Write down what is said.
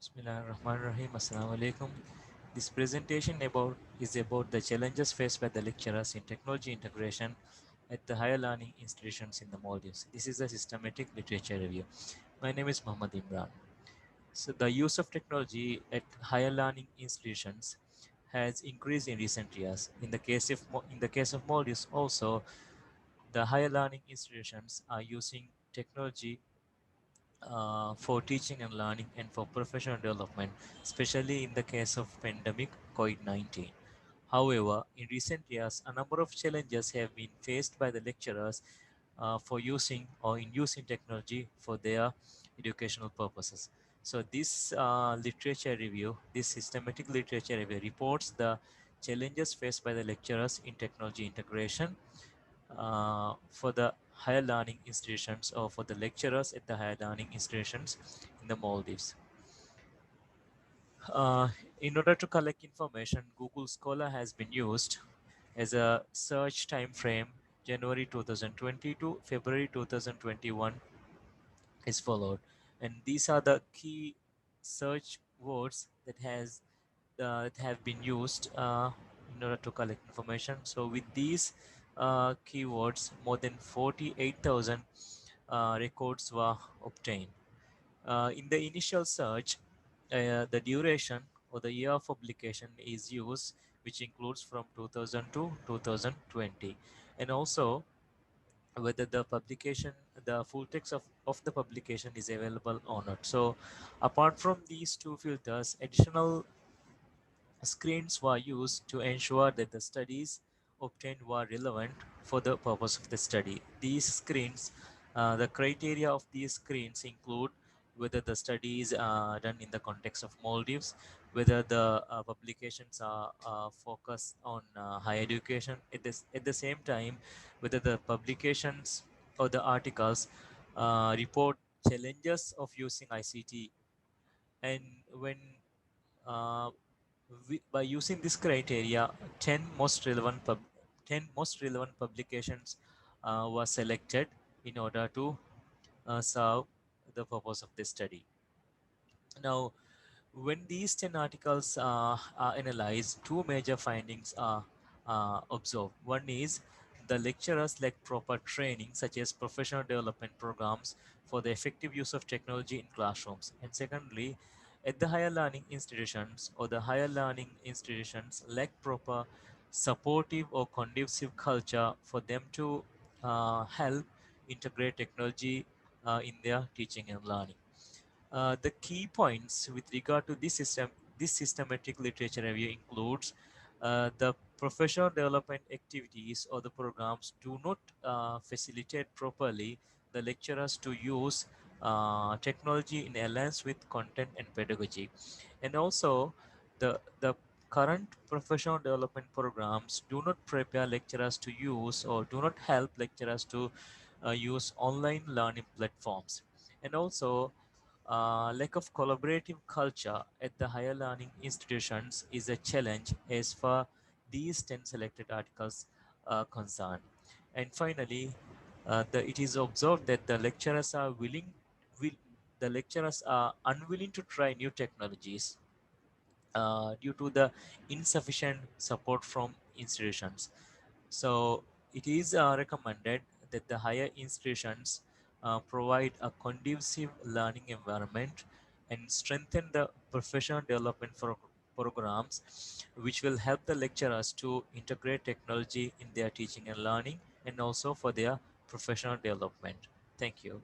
Bismillahirrahmanirrahim. Assalamu alaikum. This presentation is about the challenges faced by the lecturers in technology integration at the higher learning institutions in the Maldives. This is a systematic literature review. My name is Mohamed Imran. So the use of technology at higher learning institutions has increased in recent years. In the case of Maldives, also the higher learning institutions are using technology for teaching and learning and for professional development, especially in the case of pandemic COVID-19. However, in recent years, a number of challenges have been faced by the lecturers for using or in using technology for their educational purposes. So this this systematic literature review reports the challenges faced by the lecturers in technology integration for the higher learning institutions or for the lecturers at the higher learning institutions in the Maldives. Uh, in order to collect information, Google Scholar has been used as a search time frame. January 2020 to February 2021 is followed, and these are the key search words that have been used in order to collect information. So with these keywords, more than 48,000 records were obtained. In the initial search, the duration or the year of publication is used, which includes from 2000 to 2020, and also whether the full text of the publication is available or not. So apart from these two filters, additional screens were used to ensure that the studies obtained were relevant for the purpose of the study. The criteria of these screens include whether the studies are done in the context of Maldives, whether the publications are focused on higher education, at the same time, whether the publications or the articles report challenges of using ICT, and when uh, by using this criteria, 10 most relevant 10 most relevant publications were selected in order to serve the purpose of this study. Now, when these 10 articles are analyzed, two major findings are observed. One is the lecturers lack proper training, such as professional development programs for the effective use of technology in classrooms. And secondly, at the higher learning institutions or the higher learning institutions lack proper supportive or conducive culture for them to help integrate technology in their teaching and learning. The key points with regard to this systematic literature review includes the professional development activities or the programs do not facilitate properly the lecturers to use technology in alliance with content and pedagogy, and also the current professional development programs do not prepare lecturers to use or do not help lecturers to use online learning platforms, and also lack of collaborative culture at the higher learning institutions is a challenge as far these 10 selected articles are concerned. And finally, it is observed that will, the lecturers are unwilling to try new technologies due to the insufficient support from institutions. So it is recommended that the higher institutions provide a conducive learning environment and strengthen the professional development for programs which will help the lecturers to integrate technology in their teaching and learning and also for their professional development. Thank you.